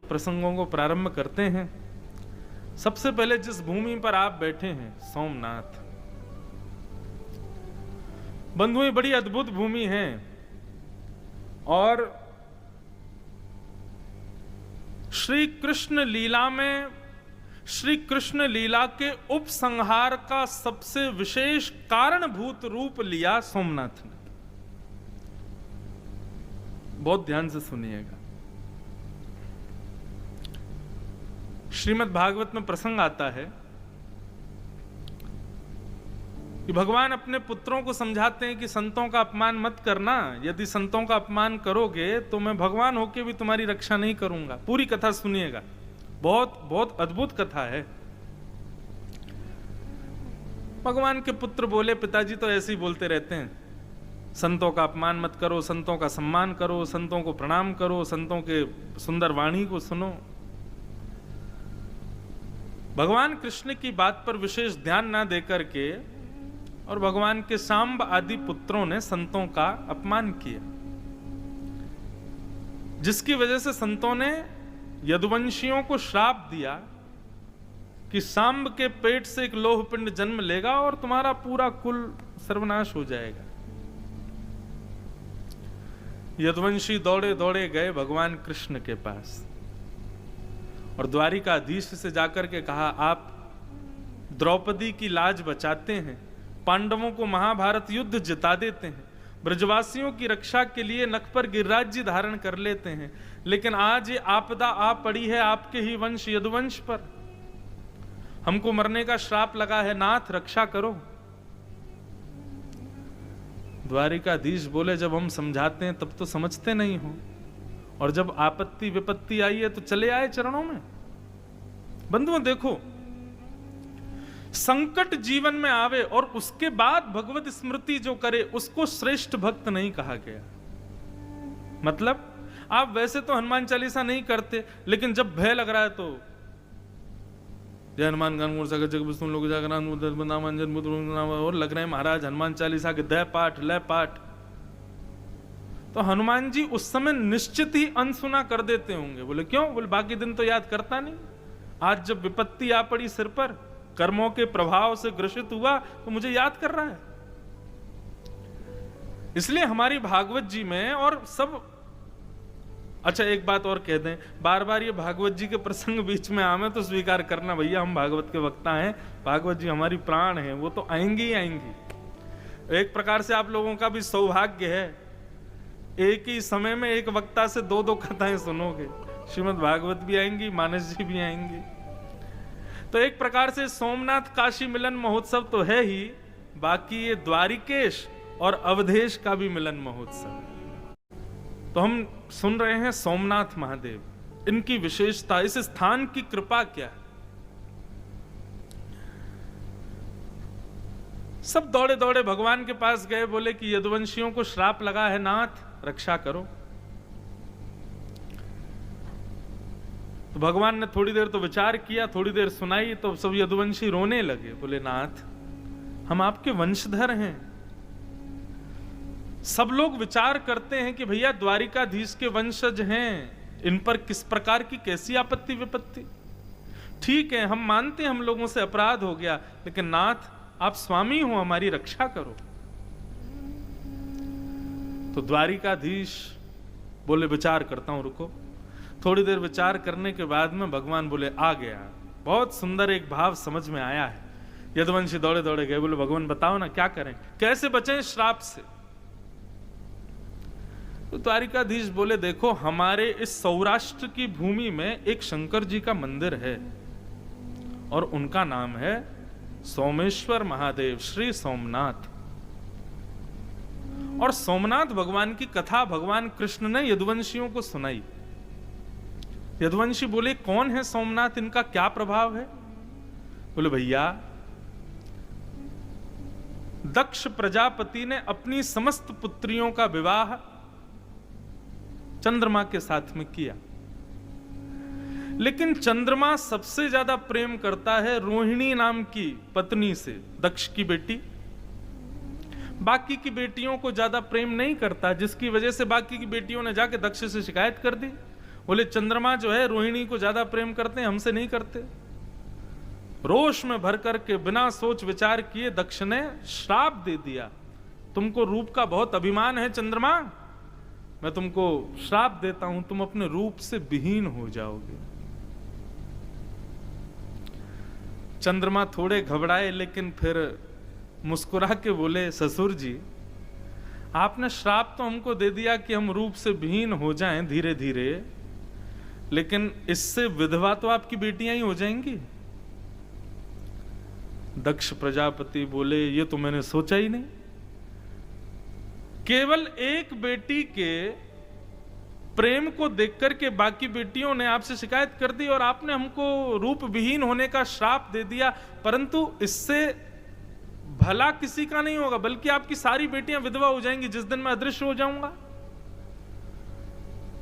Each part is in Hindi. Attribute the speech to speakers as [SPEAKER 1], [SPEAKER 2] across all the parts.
[SPEAKER 1] प्रसंगों को प्रारंभ करते हैं। सबसे पहले जिस भूमि पर आप बैठे हैं, सोमनाथ बंधुएं, बड़ी अद्भुत भूमि है और श्री कृष्ण लीला में श्री कृष्ण लीला के उपसंहार का सबसे विशेष कारणभूत रूप लिया सोमनाथ ने। बहुत ध्यान से सुनिएगा। श्रीमद् भागवत में प्रसंग आता है कि भगवान अपने पुत्रों को समझाते हैं कि संतों का अपमान मत करना, यदि संतों का अपमान करोगे तो मैं भगवान होके भी तुम्हारी रक्षा नहीं करूंगा। पूरी कथा सुनिएगा, बहुत बहुत अद्भुत कथा है। भगवान के पुत्र बोले, पिताजी तो ऐसे ही बोलते रहते हैं, संतों का अपमान मत करो, संतों का सम्मान करो, संतों को प्रणाम करो, संतों के सुंदर वाणी को सुनो। भगवान कृष्ण की बात पर विशेष ध्यान ना देकर के और भगवान के सांब आदि पुत्रों ने संतों का अपमान किया, जिसकी वजह से संतों ने यदुवंशियों को श्राप दिया कि सांब के पेट से एक लोह पिंड जन्म लेगा और तुम्हारा पूरा कुल सर्वनाश हो जाएगा। यदुवंशी दौड़े दौड़े गए भगवान कृष्ण के पास और द्वारिकाधीश से जाकर के कहा, आप द्रौपदी की लाज बचाते हैं, पांडवों को महाभारत युद्ध जिता देते हैं, ब्रजवासियों की रक्षा के लिए नख पर गिरिराज्य धारण कर लेते हैं, लेकिन आज ये आपदा आ पड़ी है आपके ही वंश यदुवंश पर। हमको मरने का श्राप लगा है, नाथ रक्षा करो। द्वारिकाधीश बोले, जब हम समझाते हैं तब तो समझते नहीं हो, और जब आपत्ति विपत्ति आई है तो चले आए चरणों में। बंधुओं देखो, संकट जीवन में आवे और उसके बाद भगवत स्मृति जो करे उसको श्रेष्ठ भक्त नहीं कहा गया। मतलब आप वैसे तो हनुमान चालीसा नहीं करते, लेकिन जब भय लग रहा है तो जय हनुमान ज्ञान गुण सागर जग विष्णु लोक जागरण और लग रहे हैं महाराज हनुमान चालीसा के दय पाठ लय पाठ, तो हनुमान जी उस समय निश्चित ही अनसुना कर देते होंगे। बोले क्यों? बोले बाकी दिन तो याद करता नहीं, आज जब विपत्ति आ पड़ी सिर पर, कर्मों के प्रभाव से ग्रसित हुआ तो मुझे याद कर रहा है। इसलिए हमारी भागवत जी में और सब, अच्छा एक बात और कह दें, बार बार ये भागवत जी के प्रसंग बीच में आवे तो स्वीकार करना भैया, हम भागवत के वक्ता हैं, भागवत जी हमारी प्राण है, वो तो आएंगी ही आएंगी। एक प्रकार से आप लोगों का भी सौभाग्य है, एक ही समय में एक वक्ता से दो दो कथाएं सुनोगे। श्रीमद् भागवत भी आएंगी, मानस जी भी आएंगी। तो एक प्रकार से सोमनाथ काशी मिलन महोत्सव तो है ही, बाकी ये द्वारिकेश और अवधेश का भी मिलन महोत्सव। तो हम सुन रहे हैं सोमनाथ महादेव, इनकी विशेषता, इस स्थान की कृपा क्या है। सब दौड़े दौड़े भगवान के पास गए, बोले कि यदुवंशियों को श्राप लगा है, नाथ रक्षा करो। तो भगवान ने थोड़ी देर तो विचार किया, थोड़ी देर सुनाई, तो सब यदुवंशी रोने लगे। बोले नाथ हम आपके वंशधर हैं। सब लोग विचार करते हैं कि भैया द्वारिकाधीश के वंशज हैं, इन पर किस प्रकार की कैसी आपत्ति विपत्ति। ठीक है, हम मानते हैं हम लोगों से अपराध हो गया, लेकिन नाथ आप स्वामी हो, हमारी रक्षा करो। तो द्वारिकाधीश बोले विचार करता हूं, रुको। थोड़ी देर विचार करने के बाद में भगवान बोले आ गया। बहुत सुंदर एक भाव समझ में आया है। यदुवंशी दौड़े दौड़े गए, बोले भगवान बताओ ना क्या करें, कैसे बचें श्राप से। तो द्वारिकाधीश बोले देखो, हमारे इस सौराष्ट्र की भूमि में एक शंकर जी का मंदिर है और उनका नाम है सोमेश्वर महादेव, श्री सोमनाथ। और सोमनाथ भगवान की कथा भगवान कृष्ण ने यदुवंशियों को सुनाई। यदुवंशी बोले कौन है सोमनाथ, इनका क्या प्रभाव है। बोले भैया दक्ष प्रजापति ने अपनी समस्त पुत्रियों का विवाह चंद्रमा के साथ में किया, लेकिन चंद्रमा सबसे ज्यादा प्रेम करता है रोहिणी नाम की पत्नी से, दक्ष की बेटी। बाकी की बेटियों को ज्यादा प्रेम नहीं करता, जिसकी वजह से बाकी की बेटियों ने जाके दक्ष से शिकायत कर दी। बोले चंद्रमा जो है रोहिणी को ज्यादा प्रेम करते हैं, हमसे नहीं करते। रोष में भर करके बिना सोच विचार किए दक्ष ने श्राप दे दिया, तुमको रूप का बहुत अभिमान है चंद्रमा, मैं तुमको श्राप देता हूं, तुम अपने रूप से विहीन हो जाओगे। चंद्रमा थोड़े घबराए, लेकिन फिर मुस्कुरा के बोले ससुर जी, आपने श्राप तो हमको दे दिया कि हम रूप से विहीन हो जाएं धीरे धीरे, लेकिन इससे विधवा तो आपकी बेटियां ही हो जाएंगी। दक्ष प्रजापति बोले ये तो मैंने सोचा ही नहीं, केवल एक बेटी के प्रेम को देखकर के बाकी बेटियों ने आपसे शिकायत कर दी और आपने हमको रूप विहीन होने का श्राप दे दिया, परंतु इससे भला किसी का नहीं होगा, बल्कि आपकी सारी बेटियां विधवा हो जाएंगी जिस दिन मैं अदृश्य हो जाऊंगा।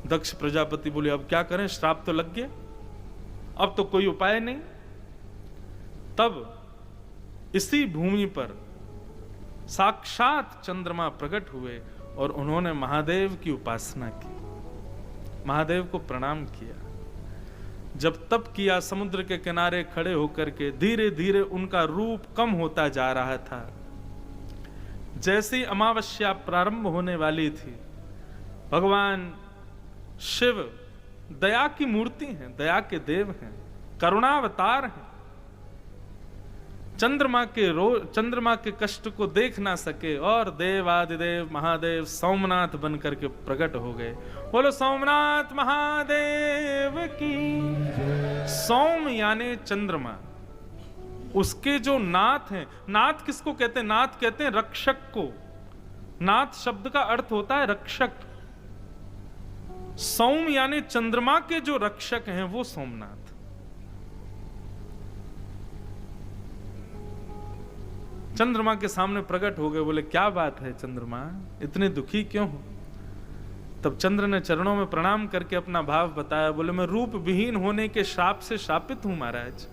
[SPEAKER 1] दक्ष प्रजापति बोले अब क्या करें, श्राप तो लग गया, अब तो कोई उपाय नहीं। तब इसी भूमि पर साक्षात चंद्रमा प्रकट हुए और उन्होंने महादेव की उपासना की, महादेव को प्रणाम किया। जब तप किया, समुद्र के किनारे खड़े होकर के धीरे धीरे उनका रूप कम होता जा रहा था। जैसी अमावस्या प्रारंभ होने वाली थी, भगवान शिव दया की मूर्ति हैं, दया के देव हैं, करुणावतार हैं। चंद्रमा के कष्ट को देख ना सके और देवादिदेव महादेव सोमनाथ बनकर के प्रकट हो गए। बोलो सोमनाथ महादेव की। सोम यानी चंद्रमा, उसके जो नाथ हैं, नाथ किसको कहते हैं? नाथ कहते हैं रक्षक को। नाथ शब्द का अर्थ होता है रक्षक। सोम यानी चंद्रमा के जो रक्षक हैं वो सोमनाथ। चंद्रमा के सामने प्रकट हो गए। बोले क्या बात है चंद्रमा, इतने दुखी क्यों हो? तब चंद्र ने चरणों में प्रणाम करके अपना भाव बताया। बोले मैं रूप विहीन होने के श्राप से शापित हूं महाराज,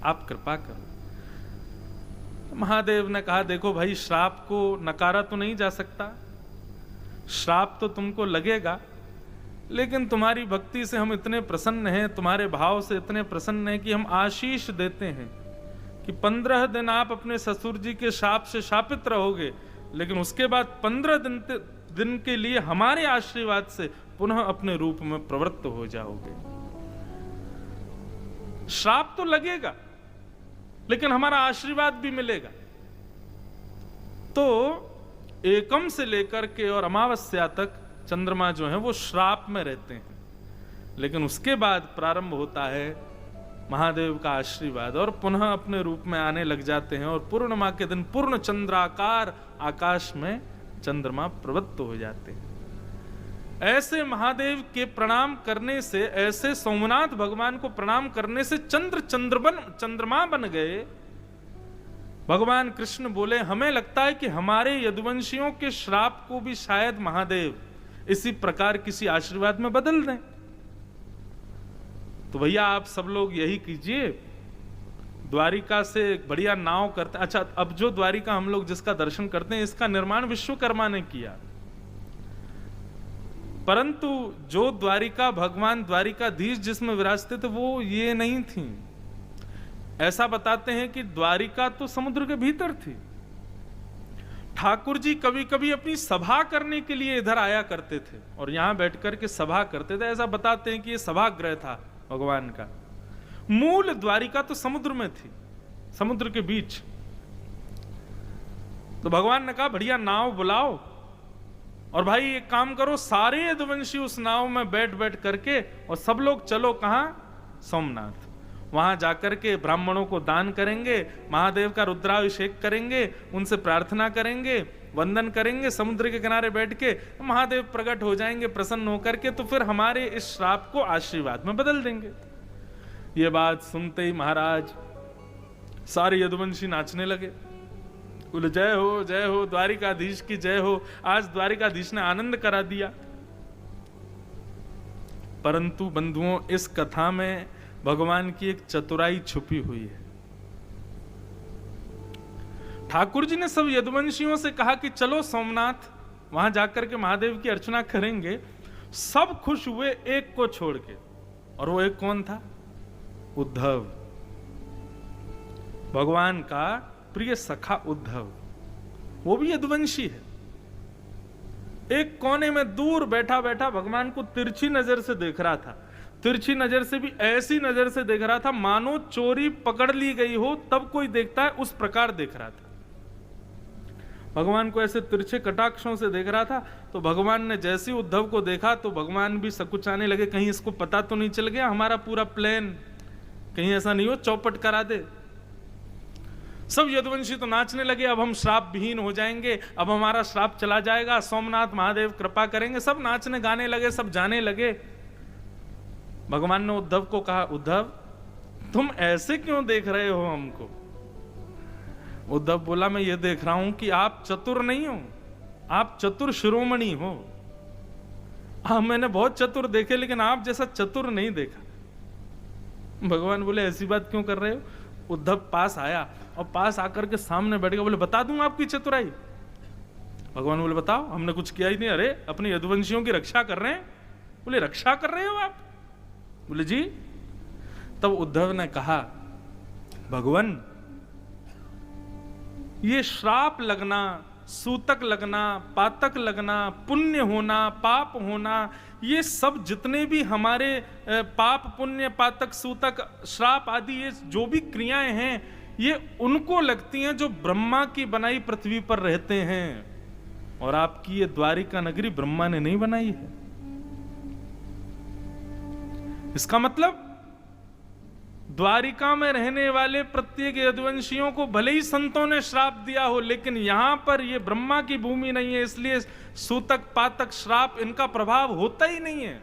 [SPEAKER 1] आप कृपा करो। महादेव ने कहा देखो भाई, श्राप को नकारा तो नहीं जा सकता, श्राप तो तुमको लगेगा, लेकिन तुम्हारी भक्ति से हम इतने प्रसन्न हैं, तुम्हारे भाव से इतने प्रसन्न हैं कि हम आशीष देते हैं कि 15 दिन आप अपने ससुर जी के शाप से शापित रहोगे, लेकिन उसके बाद 15 दिन के लिए हमारे आशीर्वाद से पुनः अपने रूप में प्रवृत्त हो जाओगे। श्राप तो लगेगा, लेकिन हमारा आशीर्वाद भी मिलेगा। तो एकम से लेकर के और अमावस्या तक चंद्रमा जो है वो श्राप में रहते हैं, लेकिन उसके बाद प्रारंभ होता है महादेव का आशीर्वाद और पुनः अपने रूप में आने लग जाते हैं। और पूर्णिमा के दिन पूर्ण चंद्राकार आकाश में चंद्रमा प्रवृत्त हो जाते हैं। ऐसे महादेव के प्रणाम करने से, ऐसे सोमनाथ भगवान को प्रणाम करने से चंद्रमा बन गए। भगवान कृष्ण बोले हमें लगता है कि हमारे यदुवंशियों के श्राप को भी शायद महादेव इसी प्रकार किसी आशीर्वाद में बदल दें। तो भैया आप सब लोग यही कीजिए, द्वारिका से बढ़िया नाव करते। अच्छा, अब जो द्वारिका हम लोग जिसका दर्शन करते हैं, इसका निर्माण विश्वकर्मा ने किया, परंतु जो द्वारिका भगवान द्वारिकाधीश जिसमें विराजते थे वो ये नहीं थी। ऐसा बताते हैं कि द्वारिका तो समुद्र के भीतर थी। ठाकुर जी कभी कभी अपनी सभा करने के लिए इधर आया करते थे और यहां बैठकर के सभा करते थे। ऐसा बताते हैं कि ये सभागृह था भगवान का। मूल द्वारिका तो समुद्र में थी, समुद्र के बीच। तो भगवान ने कहा बढ़िया नाव बुलाओ और भाई एक काम करो, सारे यदुवंशी उस नाव में बैठ बैठ करके और सब लोग चलो कहां? सोमनाथ। वहां जाकर के ब्राह्मणों को दान करेंगे, महादेव का रुद्राभिषेक करेंगे, उनसे प्रार्थना करेंगे, वंदन करेंगे, समुद्र के किनारे बैठ के महादेव प्रकट हो जाएंगे प्रसन्न होकर के, तो फिर हमारे इस श्राप को आशीर्वाद में बदल देंगे। ये बात सुनते ही महाराज सारे यदुवंशी नाचने लगे। बोले जय हो द्वारिकाधीश की जय हो, आज द्वारिकाधीश ने आनंद करा दिया। परंतु बंधुओं, इस कथा में भगवान की एक चतुराई छुपी हुई है। ठाकुर जी ने सब यदुवंशियों से कहा कि चलो सोमनाथ, वहां जाकर के महादेव की अर्चना करेंगे। सब खुश हुए एक को छोड़ के, और वो एक कौन था? उद्धव, भगवान का प्रिय सखा उद्धव। वो भी यदुवंशी है। एक कोने में दूर बैठा बैठा भगवान को तिरछी नजर से देख रहा था। तिरछी नजर से भी ऐसी नजर से देख रहा था मानो चोरी पकड़ ली गई हो तब कोई देखता है, उस प्रकार देख रहा था। भगवान को ऐसे तिरछे कटाक्षों से देख रहा था। तो भगवान ने जैसे उद्धव को देखा तो भगवान भी सकुचाने लगे, कहीं इसको पता तो नहीं चल गया हमारा पूरा प्लान, कहीं ऐसा नहीं हो चौपट करा दे। सब यदुवंशी तो नाचने लगे, अब हम श्राप विहीन हो जाएंगे, अब हमारा श्राप चला जाएगा, सोमनाथ महादेव कृपा करेंगे। सब नाचने गाने लगे, सब जाने लगे। भगवान ने उद्धव को कहा, उद्धव तुम ऐसे क्यों देख रहे हो हमको? उद्धव बोला, मैं ये देख रहा हूं कि आप चतुर नहीं हो, आप चतुर शिरोमणि हो। हाँ, मैंने बहुत चतुर देखे लेकिन आप जैसा चतुर नहीं देखा। भगवान बोले, ऐसी बात क्यों कर रहे हो? उद्धव पास आया और पास आकर के सामने बैठ गया। बोले, बता दूं आपकी चतुराई? भगवान बोले, बताओ। हमने कुछ किया ही नहीं। अरे अपने यदुवंशियों की रक्षा कर रहे हैं। बोले, रक्षा कर रहे हो आप? बोले, जी। तब उद्धव ने कहा, भगवान ये श्राप लगना, सूतक लगना, पातक लगना, पुण्य होना, पाप होना, ये सब जितने भी हमारे पाप पुण्य पातक सूतक श्राप आदि ये जो भी क्रियाएं हैं, ये उनको लगती हैं जो ब्रह्मा की बनाई पृथ्वी पर रहते हैं। और आपकी ये द्वारिका नगरी ब्रह्मा ने नहीं बनाई है। इसका मतलब द्वारिका में रहने वाले प्रत्येक यदुवंशियों को भले ही संतों ने श्राप दिया हो, लेकिन यहां पर यह ब्रह्मा की भूमि नहीं है, इसलिए सूतक पातक श्राप इनका प्रभाव होता ही नहीं है।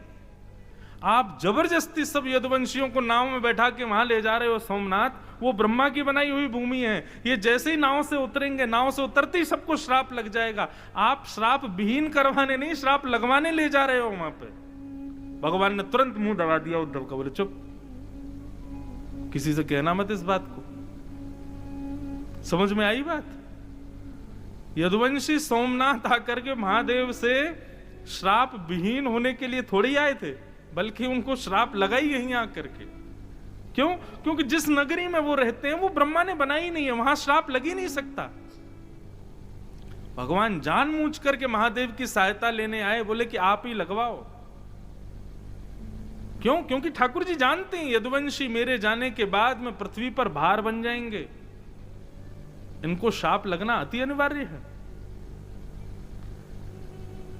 [SPEAKER 1] आप जबरदस्ती सब यदुवंशियों को नाव में बैठा के वहां ले जा रहे हो सोमनाथ, वो ब्रह्मा की बनाई हुई भूमि है। ये जैसे ही नाव से उतरेंगे, नाव से उतरते ही सबको श्राप लग जाएगा। आप श्राप विहीन करवाने नहीं, श्राप लगवाने ले जा रहे हो वहां पे। भगवान ने तुरंत मुंह दबा दिया उद्धव का। बोले, चुप, किसी से कहना मत इस बात को। समझ में आई बात? यदुवंशी सोमनाथ आकर के महादेव से श्राप विहीन होने के लिए थोड़ी आए थे, बल्कि उनको श्राप लगा ही यहीं आकर के। क्यों? क्योंकि जिस नगरी में वो रहते हैं वो ब्रह्मा ने बनाई नहीं है, वहां श्राप लग ही नहीं सकता। भगवान जानबूझ करके महादेव की सहायता लेने आए, बोले कि आप ही लगवाओ। क्यों? क्योंकि ठाकुर जी जानते हैं यदुवंशी मेरे जाने के बाद में पृथ्वी पर भार बन जाएंगे, इनको शाप लगना अति अनिवार्य है।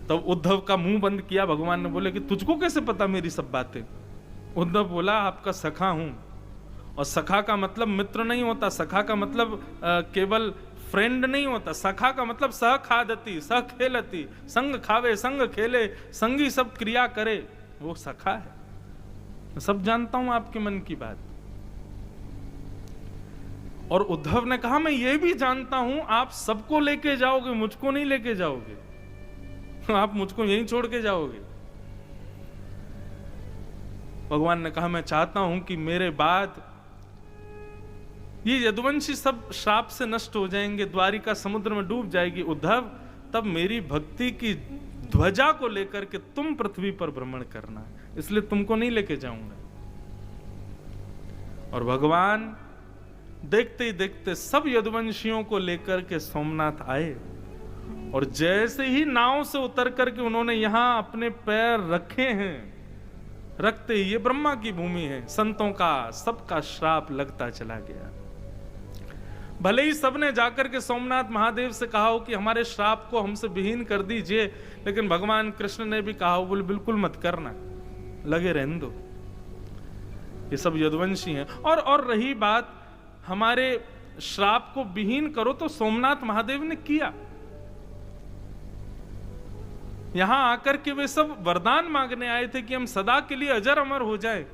[SPEAKER 1] तब उद्धव का मुंह बंद किया। भगवान ने बोले कि तुझको कैसे पता मेरी सब बातें? उद्धव बोला, आपका सखा हूं, और सखा का मतलब मित्र नहीं होता, सखा का मतलब केवल फ्रेंड नहीं होता। सखा का मतलब सह खादती सह खेलती, संग खावे संग खेले, संगी सब क्रिया करे, वो सखा है। सब जानता हूं आपके मन की बात। और उद्धव ने कहा, मैं ये भी जानता हूं आप सबको लेके जाओगे, मुझको नहीं लेके जाओगे, आप मुझको यहीं छोड़ के जाओगे। भगवान ने कहा, मैं चाहता हूं कि मेरे बाद ये यदुवंशी सब श्राप से नष्ट हो जाएंगे, द्वारिका समुद्र में डूब जाएगी उद्धव, तब मेरी भक्ति की ध्वजा को लेकर के तुम पृथ्वी पर भ्रमण करना, इसलिए तुमको नहीं लेके जाऊंगा। और भगवान देखते ही देखते सब यदुवंशियों को लेकर के सोमनाथ आए, और जैसे ही नाव से उतर करके उन्होंने यहां अपने पैर रखे हैं, रखते ही ये ब्रह्मा की भूमि है, संतों का सबका श्राप लगता चला गया। भले ही सबने जाकर के सोमनाथ महादेव से कहा हो कि हमारे श्राप को हमसे विहीन कर दीजिए, लेकिन भगवान कृष्ण ने भी कहा, बोले बिल्कुल मत करना, लगे रहने दो, ये सब यदुवंशी हैं। और रही बात हमारे श्राप को विहीन करो, तो सोमनाथ महादेव ने किया। यहां आकर के वे सब वरदान मांगने आए थे कि हम सदा के लिए अजर अमर हो जाएं।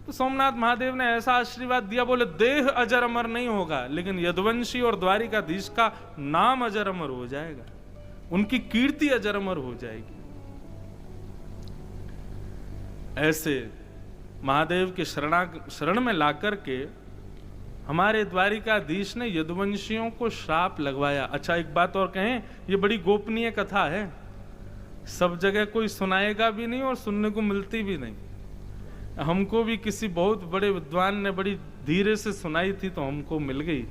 [SPEAKER 1] तो सोमनाथ महादेव ने ऐसा आशीर्वाद दिया, बोले देह अजर अमर नहीं होगा, लेकिन यदुवंशी और द्वारिकाधीश का नाम अजर अमर हो जाएगा, उनकी कीर्ति अजर अमर हो जाएगी। ऐसे महादेव के शरण में लाकर के हमारे द्वारिकाधीश ने यदुवंशियों को श्राप लगवाया। अच्छा, एक बात और कहें, ये बड़ी गोपनीय कथा है, सब जगह कोई सुनाएगा भी नहीं और सुनने को मिलती भी नहीं। हमको भी किसी बहुत बड़े विद्वान ने बड़ी धीरे से सुनाई थी तो हमको मिल गई।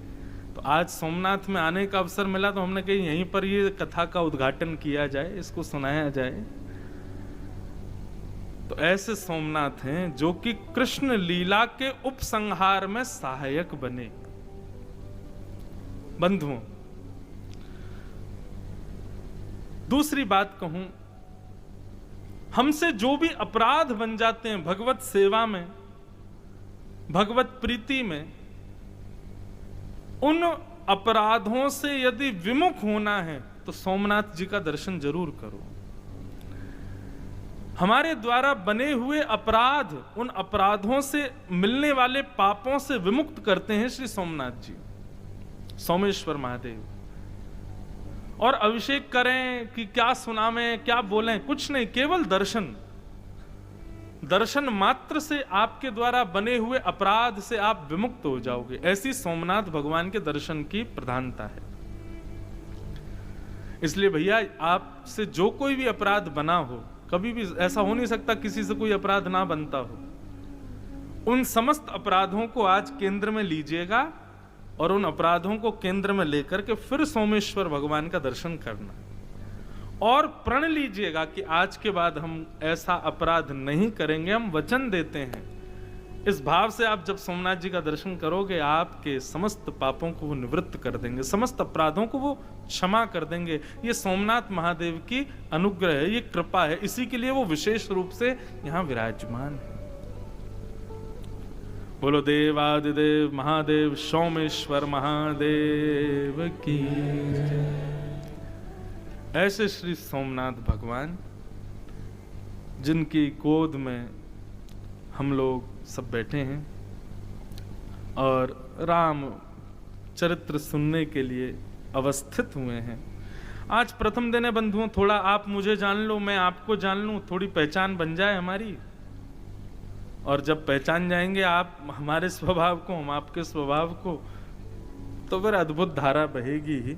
[SPEAKER 1] तो आज सोमनाथ में आने का अवसर मिला तो हमने कही यहीं पर ये कथा का उद्घाटन किया जाए, इसको सुनाया जाए। तो ऐसे सोमनाथ हैं जो कि कृष्ण लीला के उपसंहार में सहायक बने। बंधुओं, दूसरी बात कहूं, हमसे जो भी अपराध बन जाते हैं भगवत सेवा में, भगवत प्रीति में, उन अपराधों से यदि विमुख होना है तो सोमनाथ जी का दर्शन जरूर करो। हमारे द्वारा बने हुए अपराध, उन अपराधों से मिलने वाले पापों से विमुक्त करते हैं श्री सोमनाथ जी, सोमेश्वर महादेव। और अभिषेक करें कि क्या सुनावें, क्या बोलें, कुछ नहीं, केवल दर्शन। दर्शन मात्र से आपके द्वारा बने हुए अपराध से आप विमुक्त हो जाओगे। ऐसी सोमनाथ भगवान के दर्शन की प्रधानता है। इसलिए भैया, आपसे जो कोई भी अपराध बना हो, कभी भी ऐसा हो नहीं सकता किसी से कोई अपराध ना बनता हो, उन समस्त अपराधों को आज केंद्र में लीजिएगा और उन अपराधों को केंद्र में लेकर के फिर सोमेश्वर भगवान का दर्शन करना। और प्रण लीजिएगा कि आज के बाद हम ऐसा अपराध नहीं करेंगे, हम वचन देते हैं। इस भाव से आप जब सोमनाथ जी का दर्शन करोगे, आपके समस्त पापों को वो निवृत्त कर देंगे, समस्त अपराधों को वो क्षमा कर देंगे। ये सोमनाथ महादेव की अनुग्रह है, ये कृपा है। इसी के लिए वो विशेष रूप से यहाँ विराजमान है। बोलो देवादिदेव महादेव सोमेश्वर महादेव की जय। ऐसे श्री सोमनाथ भगवान, जिनकी गोद में हम लोग सब बैठे हैं और राम चरित्र सुनने के लिए अवस्थित हुए हैं। आज प्रथम दिन है बंधुओं, थोड़ा आप मुझे जान लो, मैं आपको जान लूं, थोड़ी पहचान बन जाए हमारी। और जब पहचान जाएंगे आप हमारे स्वभाव को, हम आपके स्वभाव को, तो फिर अद्भुत धारा बहेगी ही।